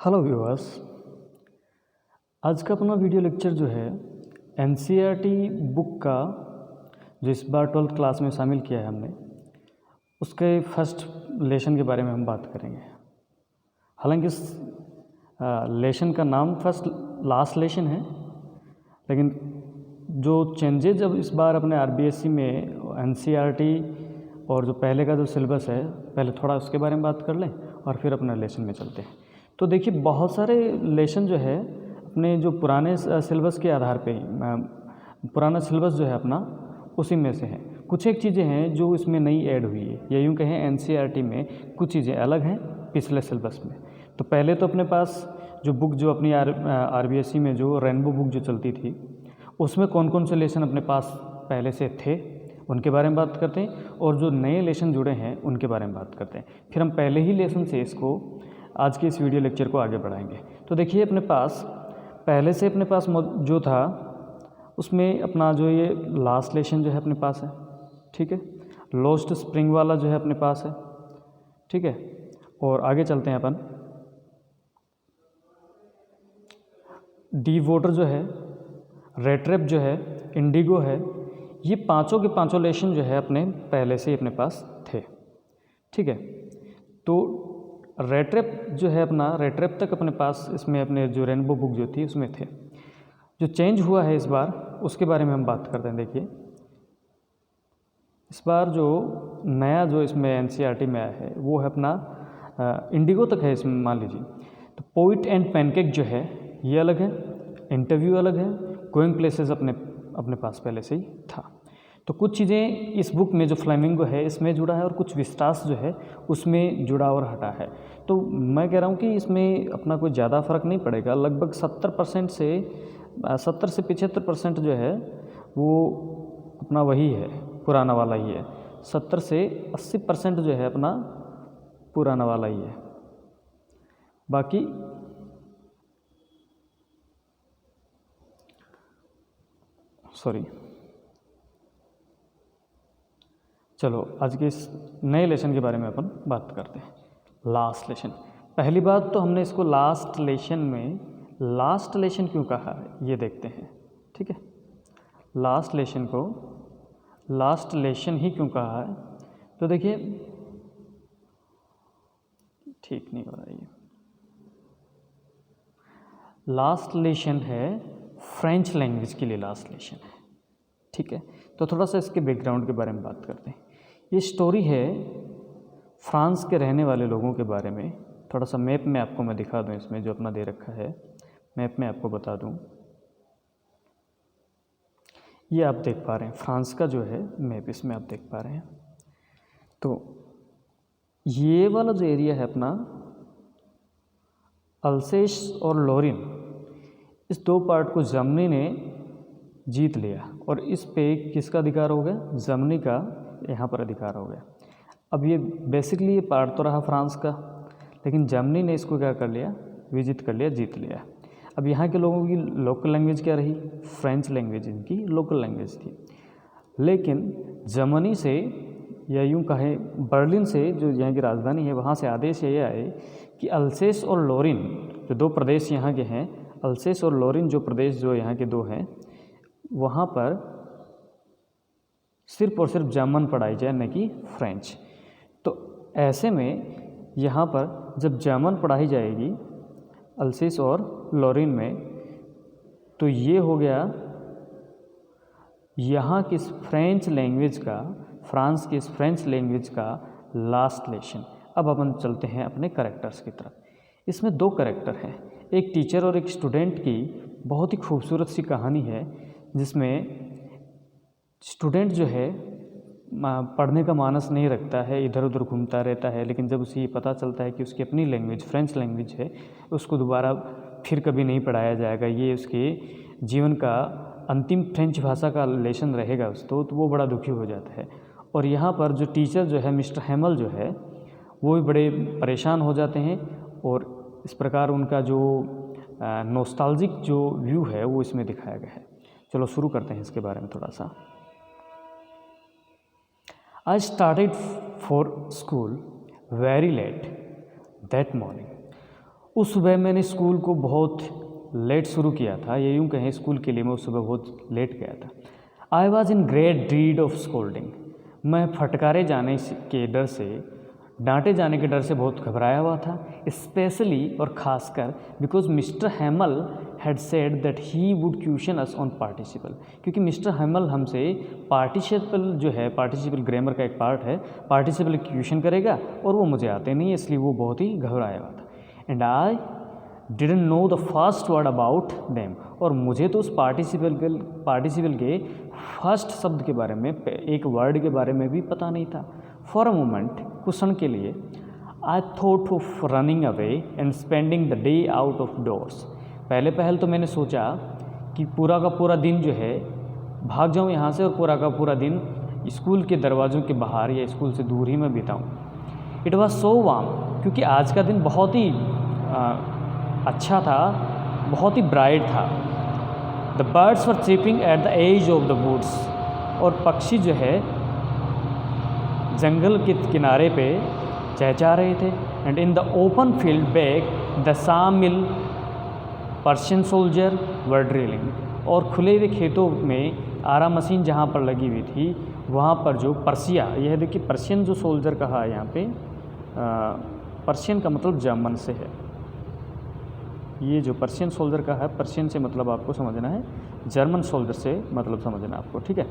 Hello viewers. आज का अपना वीडियो लेक्चर जो है एनसीईआरटी बुक का जो इस बार 12th क्लास में शामिल किया है हमने, उसके फर्स्ट लेसन के बारे में हम बात करेंगे। हालांकि इस लेसन का नाम फर्स्ट लास्ट लेसन है, लेकिन जो चेंजेज अब इस बार अपने आरबीएसई में एनसीईआरटी और जो पहले का जो सिलेबस है, पहले थोड़ा उसके बारे में बात कर लें और फिर अपना लेसन में चलते हैं। तो देखिए, बहुत सारे लेसन जो है अपने जो पुराने सिलेबस के आधार पे ही, पुराना सिलेबस जो है अपना उसी में से है। कुछ एक चीज़ें हैं जो इसमें नई ऐड हुई है, या यूँ कहें एनसीईआरटी में कुछ चीज़ें अलग हैं पिछले सिलेबस में। तो पहले तो अपने पास जो बुक जो अपनी आरबीएसई में जो रेनबो बुक जो चलती थी, उसमें कौन कौन से लेसन अपने पास पहले से थे उनके बारे में बात करते हैं, और जो नए लेसन जुड़े हैं उनके बारे में बात करते हैं। फिर हम पहले ही लेसन से इसको आज के इस वीडियो लेक्चर को आगे बढ़ाएंगे। तो देखिए, अपने पास पहले से अपने पास जो था उसमें अपना जो ये लास्ट लेसन जो है अपने पास है, ठीक है। लोस्ट स्प्रिंग वाला जो है अपने पास है, ठीक है। और आगे चलते हैं अपन। डी वोटर जो है, रेट्रेप जो है, इंडिगो है, ये पांचों के पांचों लेसन जो है अपने पहले से ही अपने पास थे, ठीक है। तो रेट्रेप जो है अपना, रेट्रेप तक अपने पास इसमें अपने जो रेनबो बुक जो थी उसमें थे। जो चेंज हुआ है इस बार उसके बारे में हम बात करते हैं। देखिए, इस बार जो नया जो इसमें एनसीईआरटी में आया है वो है अपना इंडिगो तक है इसमें, मान लीजिए। तो पोइट एंड पैनकेक जो है ये अलग है, इंटरव्यू अलग है, गोइंग प्लेसेस अपने पास पहले से ही था। तो कुछ चीज़ें इस बुक में जो फ्लेमिंगो है इसमें जुड़ा है, और कुछ विस्टास जो है उसमें जुड़ा और हटा है। तो मैं कह रहा हूँ कि इसमें अपना कोई ज़्यादा फ़र्क नहीं पड़ेगा। लगभग 70% से 75% जो है वो अपना वही है, पुराना वाला ही है। 70 से 80% जो है अपना पुराना वाला ही है। बाकी चलो आज के इस नए लेसन के बारे में अपन बात करते हैं। Last lesson. पहली बात तो हमने इसको लास्ट लेसन में लास्ट लेसन क्यों कहा है ये देखते हैं, ठीक है। लास्ट लेसन को लास्ट लेसन ही क्यों कहा है, तो देखिए, ठीक नहीं हो रहा है ये। लास्ट लेसन है फ्रेंच लैंग्वेज के लिए लास्ट लेसन है, ठीक है। तो थोड़ा सा इसके बैकग्राउंड के बारे में बात करते हैं। ये स्टोरी है फ्रांस के रहने वाले लोगों के बारे में। थोड़ा सा मैप में आपको मैं दिखा दूं, इसमें जो अपना दे रखा है मैप में आपको बता दूं। ये आप देख पा रहे हैं फ्रांस का जो है मैप, इसमें आप देख पा रहे हैं। तो ये वाला जो एरिया है अपना, अल्सेस और लोरिन, इस दो पार्ट को जर्मनी ने जीत लिया, और इस पे किसका अधिकार हो गया? जर्मनी का यहाँ पर अधिकार हो गया। अब ये बेसिकली ये पार्ट तो रहा फ्रांस का, लेकिन जर्मनी ने इसको क्या कर लिया? विजित कर लिया, जीत लिया। अब यहाँ के लोगों की लोकल लैंग्वेज क्या रही? फ्रेंच लैंग्वेज इनकी लोकल लैंग्वेज थी। लेकिन जर्मनी से, या यूँ कहें बर्लिन से, जो यहाँ की राजधानी है, वहाँ से आदेश ये आए कि अल्सेस और लोरिन जो दो प्रदेश यहाँ के हैं, अल्सेस और लोरिन जो प्रदेश जो यहाँ के दो हैं, वहाँ पर सिर्फ और सिर्फ जर्मन पढ़ाई जाए, न कि फ्रेंच। तो ऐसे में यहाँ पर जब जर्मन पढ़ाई जाएगी अल्सेस और लोरिन में, तो ये हो गया यहाँ की फ्रेंच लैंग्वेज का, फ्रांस की इस फ्रेंच लैंग्वेज का लास्ट लेसन। अब अपन चलते हैं अपने कैरेक्टर्स की तरफ। इसमें दो कैरेक्टर हैं, एक टीचर और एक स्टूडेंट की बहुत ही खूबसूरत सी कहानी है, जिसमें स्टूडेंट जो है पढ़ने का मानस नहीं रखता है, इधर उधर घूमता रहता है, लेकिन जब उसे पता चलता है कि उसकी अपनी लैंग्वेज फ्रेंच लैंग्वेज है, उसको दोबारा फिर कभी नहीं पढ़ाया जाएगा, ये उसके जीवन का अंतिम फ्रेंच भाषा का लेसन रहेगा उसको, तो वो बड़ा दुखी हो जाता है। और यहाँ पर जो टीचर जो है मिस्टर हैमल जो है, वो भी बड़े परेशान हो जाते हैं, और इस प्रकार उनका जो नॉस्टैल्जिक जो व्यू है वो इसमें दिखाया गया है। चलो शुरू करते हैं इसके बारे में थोड़ा सा। I started for school very late that morning. उस सुबह मैंने स्कूल को बहुत लेट शुरू किया था, ये यूँ कहें स्कूल के लिए मैं उस सुबह बहुत लेट गया था। I was in great dread of scolding, मैं फटकारे जाने के डर से, डांटे जाने के डर से बहुत घबराया हुआ था। स्पेशली और ख़ासकर because mister हैमल had said that he would question us on participle, क्योंकि मिस्टर हैमल हमसे पार्टिसिपल जो है, पार्टिसिपल ग्रामर का एक पार्ट है, पार्टिसिपल क्वेश्चन करेगा और वो मुझे आते नहीं है, इसलिए वो बहुत ही घबराया हुआ था। And I didn't know the first word about them, और मुझे तो उस पार्टिसिपल के फर्स्ट शब्द के बारे में, एक वर्ड के बारे में भी पता नहीं था। फॉर अ मोमेंट, कुछ क्षण के लिए, I thought of running away and spending the day out of doors, पहले तो मैंने सोचा कि पूरा का पूरा दिन जो है भाग जाऊं यहाँ से और पूरा का पूरा दिन स्कूल के दरवाज़ों के बाहर या स्कूल से दूर ही मैं बिताऊं। इट वॉज सो वार्म, क्योंकि आज का दिन बहुत ही अच्छा था, बहुत ही ब्राइट था। The birds were chirping at the edge of the woods, और पक्षी जो है जंगल के किनारे पे चहचहा रहे थे। And in the open field back the सामिल पर्शियन सोल्जर वर ड्रिलिंग, और खुले हुए खेतों में आरा मशीन जहाँ पर लगी हुई थी वहाँ पर जो पर्शिया, यह देखिए पर्शियन जो सोल्जर कहा है यहाँ पे, पर्शियन का मतलब जर्मन से है, ये जो पर्शियन सोल्जर का है, पर्शियन से मतलब आपको समझना है, जर्मन सोल्जर से मतलब समझना आपको, ठीक है।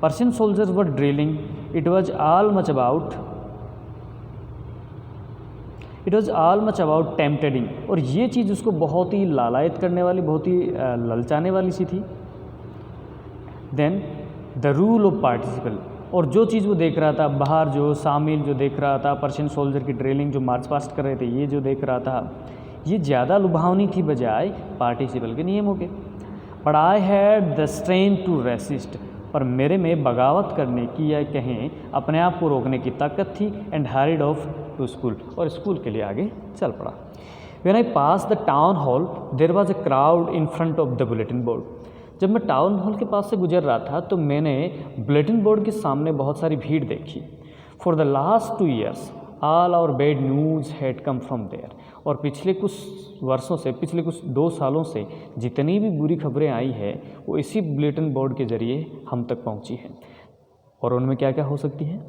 Persian soldiers were drilling, it was all much about tempting, और ये चीज़ उसको बहुत ही लालायत करने वाली, बहुत ही ललचाने वाली सी थी। Then the rule of participle, और जो चीज़ वो देख रहा था बाहर, जो शामिल जो देख रहा था, पर्शियन सोल्जर की ड्रिलिंग जो मार्च पास्ट कर रहे थे, ये जो देख रहा था, ये ज़्यादा लुभावनी थी बजाय पार्टिसिपल के नियमों के। But I had the strength to resist, पर मेरे में बगावत करने की या कहें अपने आप को रोकने की ताकत थी। And hurried off to school, और स्कूल के लिए आगे चल पड़ा। When I pass the town hall there was a crowd in front of the bulletin board, जब मैं टाउन हॉल के पास से गुजर रहा था तो मैंने बुलेटिन बोर्ड के सामने बहुत सारी भीड़ देखी। For the last 2 years all our bad news had come from there, और पिछले कुछ वर्षों से, पिछले कुछ 2 सालों से जितनी भी बुरी खबरें आई है वो इसी बुलेटिन बोर्ड के ज़रिए हम तक पहुंची हैं। और उनमें क्या क्या हो सकती है?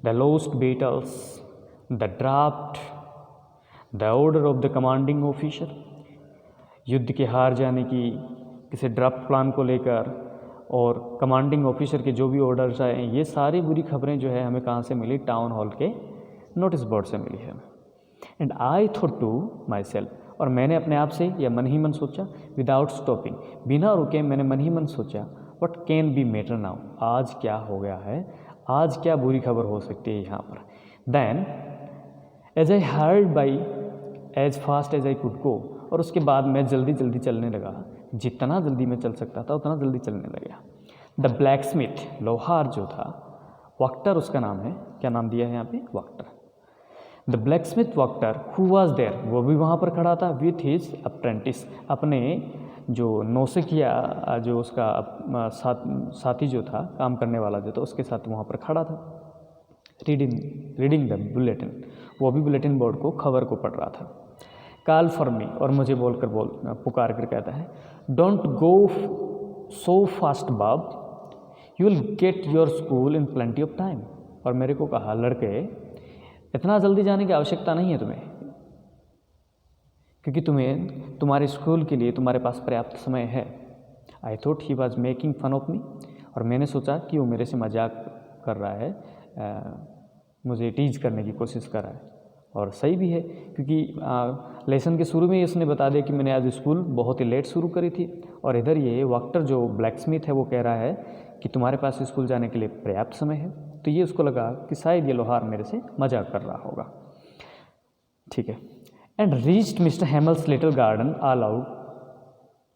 The lost battles, the draft, the order of the commanding officer, युद्ध के हार जाने की, किसी ड्राफ्ट प्लान को लेकर, और कमांडिंग ऑफिसर के जो भी ऑर्डर्स आए, ये सारी बुरी खबरें जो है हमें कहाँ से मिली? टाउन हॉल के नोटिस बोर्ड से मिली है। And I thought to myself, और मैंने अपने आप से या मन ही मन सोचा, विदाउट स्टॉपिंग, बिना रुके मैंने मन ही मन सोचा, what can be matter now, आज क्या हो गया है, आज क्या बुरी खबर हो सकती है यहाँ पर। Then as I hurried by as fast as I could go, और उसके बाद मैं जल्दी जल्दी चलने लगा, जितना जल्दी मैं चल सकता था उतना जल्दी चलने लगा। द ब्लैक स्मिथ, लोहार जो था, वॉक्टर उसका नाम है, क्या नाम दिया है यहाँ पे? Wachter. The blacksmith Wachter who was there, वो भी वहाँ पर खड़ा था, विथ हिज अप्रेंटिस, अपने जो नौसिखिया, जो उसका साथी जो था, काम करने वाला जो था, उसके साथ वहाँ पर खड़ा था। रीडिंग द बुलेटिन, वो भी बुलेटिन बोर्ड को, खबर को पढ़ रहा था। कॉल फॉर मी, और मुझे पुकार कर कहता है, don't go so fast Bob, you will get your school in plenty of time, और मेरे को कहा, लड़के इतना जल्दी जाने की आवश्यकता नहीं है तुम्हें, क्योंकि तुम्हारे स्कूल के लिए तुम्हारे पास पर्याप्त समय है। I thought he was making fun of me, और मैंने सोचा कि वो मेरे से मजाक कर रहा है, मुझे टीज करने की कोशिश कर रहा है, और सही भी है, क्योंकि लेसन के शुरू में ही उसने बता दिया कि मैंने आज स्कूल बहुत ही लेट शुरू करी थी, और इधर ये वॉक्टर जो ब्लैक स्मिथ है वो कह रहा है कि तुम्हारे पास स्कूल जाने के लिए पर्याप्त समय है। तो ये उसको लगा कि शायद ये लोहार मेरे से मजाक कर रहा होगा, ठीक है। And reached mister Hummels little garden all out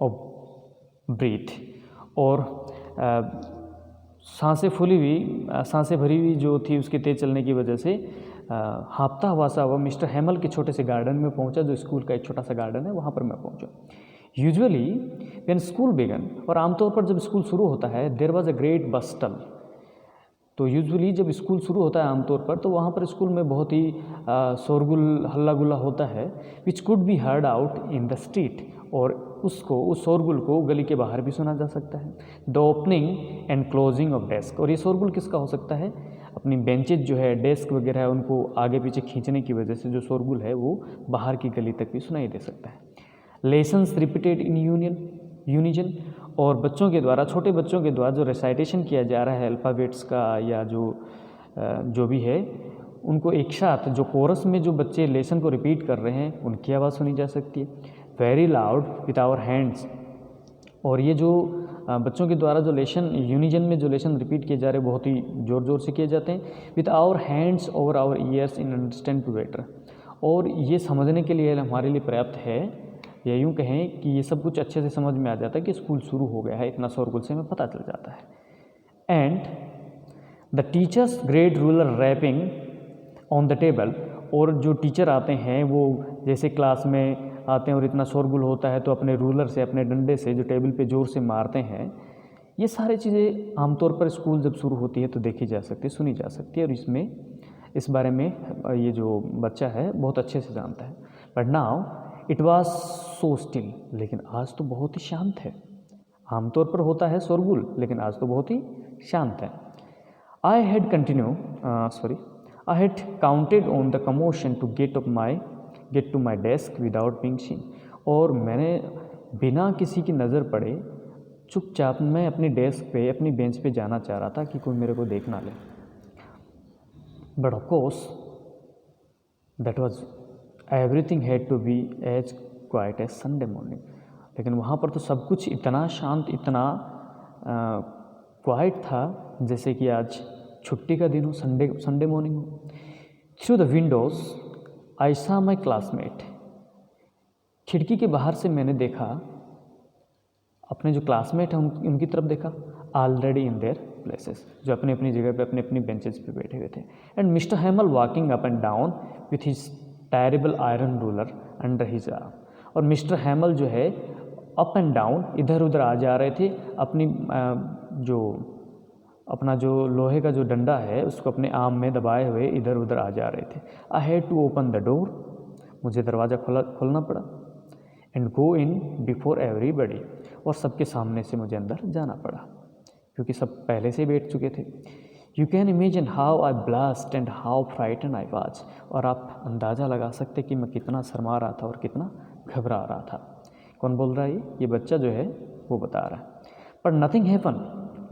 of breath, और सांसें भरी हुई जो थी उसके तेज चलने की वजह से हाँफता हुआ सा वह मिस्टर हैमल के छोटे से गार्डन में पहुंचा, जो स्कूल का एक छोटा सा गार्डन है, वहाँ पर मैं पहुंचा। यूजुअली व्हेन स्कूल बिगन, और आमतौर पर जब स्कूल शुरू होता है, देयर वाज अ ग्रेट बस्टल, तो यूजुअली जब स्कूल शुरू होता है आमतौर पर, तो वहाँ पर स्कूल में बहुत ही शोरगुल हल्ला गुल्ला होता है, which could be heard out in the street, और उस शोरगुल को गली के बाहर भी सुना जा सकता है। The opening and closing of desk, और ये शोरगुल किसका हो सकता है? अपनी बेंचेज जो है, डेस्क वगैरह है, उनको आगे पीछे खींचने की वजह से जो शोरगुल है वो बाहर की गली तक भी सुनाई दे सकता है। लेसन्स रिपीटेड इन यूनिजन, और बच्चों के द्वारा, छोटे बच्चों के द्वारा जो रिसाइटेशन किया जा रहा है अल्फ़ाबेट्स का या जो भी है, उनको एक साथ जो कोरस में जो बच्चे लेसन को रिपीट कर रहे हैं उनकी आवाज़ सुनी जा सकती है। Very loud with our hands, और ये जो बच्चों के द्वारा जो लेसन यूनिजन में जो लेसन रिपीट किए जा रहे हैं बहुत ही ज़ोर ज़ोर से किए जाते हैं। With our hands over our ears in understand to better, और ये समझने के लिए हमारे लिए पर्याप्त है, या यूँ कहें कि ये सब कुछ अच्छे से समझ में आ जाता है कि स्कूल शुरू हो गया है, इतना शोरगुल से हमें पता चल जाता है। And the teacher's great ruler rapping on the table, और जो टीचर आते हैं वो जैसे क्लास में आते हैं और इतना शोरगुल होता है तो अपने रूलर से, अपने डंडे से जो टेबल पे ज़ोर से मारते हैं। ये सारी चीज़ें आमतौर पर स्कूल जब शुरू होती है तो देखी जा सकती है, सुनी जा सकती है, और इस बारे में ये जो बच्चा है बहुत अच्छे से जानता है। But now it was so still, लेकिन आज तो बहुत ही शांत है। आमतौर पर होता है शोरगुल, लेकिन आज तो बहुत ही शांत है। I had counted on the commotion to get to my desk without being seen, और मैंने बिना किसी की नज़र पड़े चुपचाप मैं अपनी डेस्क पे, अपनी बेंच पे जाना चाह रहा था कि कोई मेरे को देख ना ले। But of course that was everything had to be as quiet as Sunday morning, लेकिन वहाँ पर तो सब कुछ इतना शांत, इतना क्वाइट था जैसे कि आज छुट्टी का दिन हो, संडे मॉर्निंग हो। Through the Windows I saw my classmate, खिड़की के बाहर से मैंने देखा, अपने जो क्लासमेट हैं उनकी तरफ देखा। ऑलरेडी इन देयर प्लेसेस, जो अपनी अपनी जगह पे, अपनी अपनी बेंचेस पे बैठे हुए थे। And mister हैमल walking up and down with his terrible iron ruler under his arm, और मिस्टर हैमल जो है अप एंड डाउन, इधर उधर आ जा रहे थे, अपना जो लोहे का जो डंडा है उसको अपने आर्म में दबाए हुए इधर उधर आ जा रहे थे। I had to open the door, मुझे दरवाज़ा खोलना पड़ा। And go in before everybody, और सबके सामने से मुझे अंदर जाना पड़ा क्योंकि सब पहले से बैठ चुके थे। You can imagine how I blast and how frighten I was, और आप अंदाज़ा लगा सकते कि मैं कितना शर्मा रहा था और कितना घबरा रहा था। कौन बोल रहा है? ये बच्चा जो है वो बता रहा है। पर नथिंग हैपन,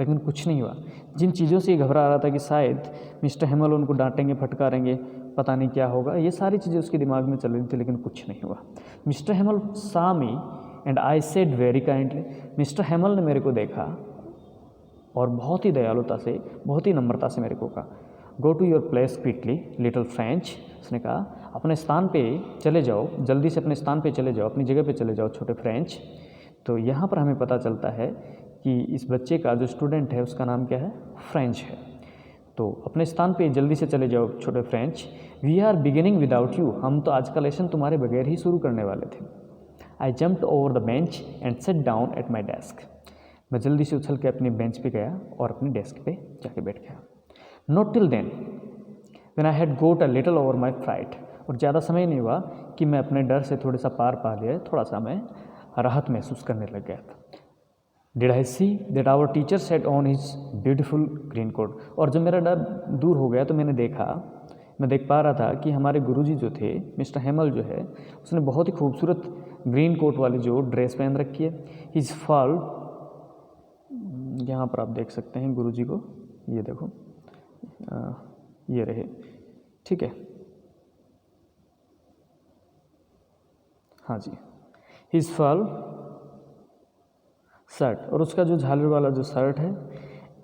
लेकिन कुछ नहीं हुआ। जिन चीज़ों से ये घबरा रहा था कि शायद मिस्टर हैमल उनको डांटेंगे, फटकारेंगे, पता नहीं क्या होगा, ये सारी चीज़ें उसके दिमाग में चल रही थी, लेकिन कुछ नहीं हुआ। Mister हैमल saw me and I said very kindly, mister हैमल ने मेरे को देखा और बहुत ही दयालुता से, बहुत ही नम्रता से मेरे को कहा, go to your place quickly little French. उसने कहा अपने स्थान पे चले जाओ, जल्दी से अपने स्थान पे चले जाओ, अपनी जगह पे चले जाओ छोटे फ्रेंच। तो यहाँ पर हमें पता चलता है कि इस बच्चे का जो स्टूडेंट है उसका नाम क्या है? फ्रेंच है। तो अपने स्थान पे जल्दी से चले जाओ छोटे French. We are beginning without you, हम तो आज का लेसन तुम्हारे बगैर ही शुरू करने वाले थे। आई jumped over the bench and set down at my desk. मैं जल्दी से उछल के अपनी बेंच पे गया और अपनी डेस्क पे जाके बैठ गया। Not till then when I had got a little over my fright, और ज़्यादा समय नहीं हुआ कि मैं अपने डर से थोड़ा सा पार पा लिया, थोड़ा सा मैं राहत महसूस करने लग गया था। Did I see that our teacher set on his beautiful green coat, और जब मेरा डर दूर हो गया तो मैं देख पा रहा था कि हमारे गुरुजी जो थे, मिस्टर हैमल जो है, उसने बहुत ही खूबसूरत ग्रीन कोट वाली जो ड्रेस पहन रखी है। हिज फॉल, यहाँ पर आप देख सकते हैं गुरुजी को, ये देखो, ये रहे, ठीक है, हाँ जी, हिज फॉल शर्ट, और उसका जो झालर वाला जो शर्ट है,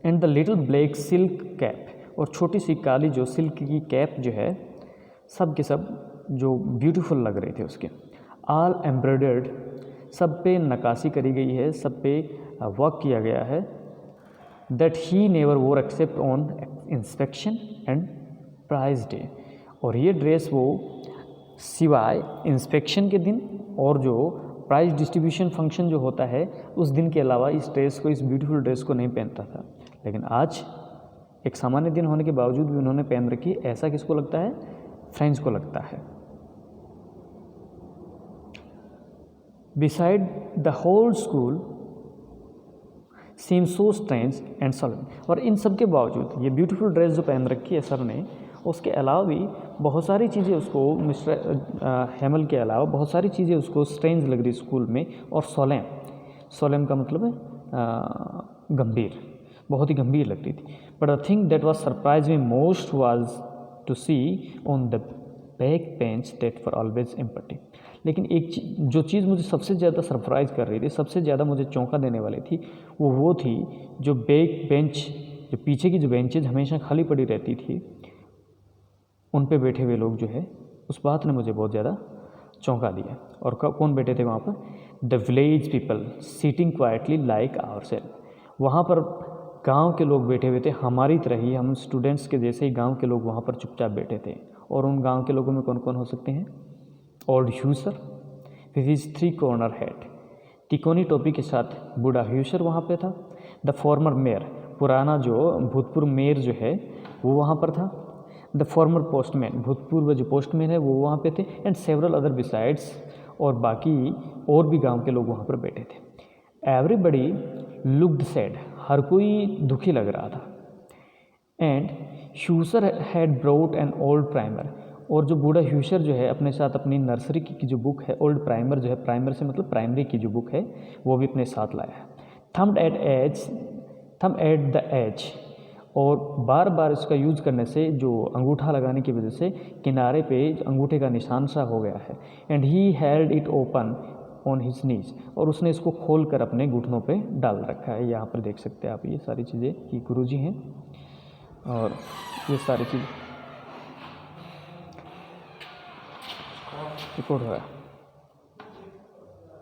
and the little black silk cap, और छोटी सी काली जो सिल्क की कैप जो है, सब के सब जो ब्यूटीफुल लग रहे थे उसके। ऑल एम्ब्रॉयडर्ड, सब पे नक्काशी करी गई है, सब पे वर्क किया गया है। That he never wore except on inspection and prize day, और ये ड्रेस वो सिवाय इंस्पेक्शन के दिन और जो प्राइज डिस्ट्रीब्यूशन फंक्शन जो होता है उस दिन के अलावा इस ड्रेस को, इस ब्यूटीफुल ड्रेस को नहीं पहनता था। लेकिन आज एक सामान्य दिन होने के बावजूद भी उन्होंने पहन रखी, ऐसा किसको लगता है? फ्रेंच को लगता है। Beside the whole school seem so strange and solemn. और इन सब के बावजूद ये ब्यूटीफुल ड्रेस जो पहन रखी है सर ने, उसके अलावा भी बहुत सारी चीज़ें उसको, मिस्टर हेमल के अलावा बहुत सारी चीज़ें उसको स्ट्रेंज लग रही स्कूल में। और सोलेम का मतलब है गंभीर, बहुत ही गंभीर लग रही थी। But the thing that was surprise me most was to see on the back bench that for always empty. लेकिन एक जो चीज़ मुझे सबसे ज़्यादा सरप्राइज कर रही थी, सबसे ज़्यादा मुझे चौंका देने वाली थी, वो थी जो बैक बेंच, जो पीछे की जो बेंचेज हमेशा खाली पड़ी रहती थी, उन पे बैठे हुए लोग जो है, उस बात ने मुझे बहुत ज़्यादा चौंका दिया। और कौन बैठे थे वहाँ पर? The village people sitting quietly like ourself. वहाँ पर गांव के लोग बैठे हुए थे, हमारी तरह ही, हम स्टूडेंट्स के जैसे ही गांव के लोग वहाँ पर चुपचाप बैठे थे। और उन गांव के लोगों में कौन कौन हो सकते हैं? Old Hauser with his 3 corner head, तिकोनी टोपी के साथ बूढ़ा ह्यूसर वहाँ पे था। द फॉर्मर मेयर, पुराना जो भूतपूर्व मेयर जो है वो वहाँ पर था। द फॉर्मर पोस्टमैन, भूतपूर्व जो पोस्टमैन है वो वहाँ पे थे। एंड सेवरल अदर बिसाइड्स, और बाकी और भी गांव के लोग वहाँ पर बैठे थे। एवरीबडी लुक्ड सैड, हर कोई दुखी लग रहा था। And Hauser had brought an old primer, और जो बूढ़ा ह्यूसर जो है अपने साथ अपनी नर्सरी की जो बुक है, ओल्ड प्राइमर जो है, प्राइमर से मतलब प्राइमरी की जो बुक है, वो भी अपने साथ लाया है। थम्ब एट द एज, और बार बार इसका यूज़ करने से, जो अंगूठा लगाने की वजह से किनारे पे अंगूठे का निशान सा हो गया है। And he held it open on his knees, और उसने इसको खोल कर अपने घुटनों पे डाल रखा है। यहाँ पर देख सकते हैं आप, ये सारी चीज़ें कि गुरुजी हैं, और ये सारी चीज़ रिकॉर्ड हुआ है।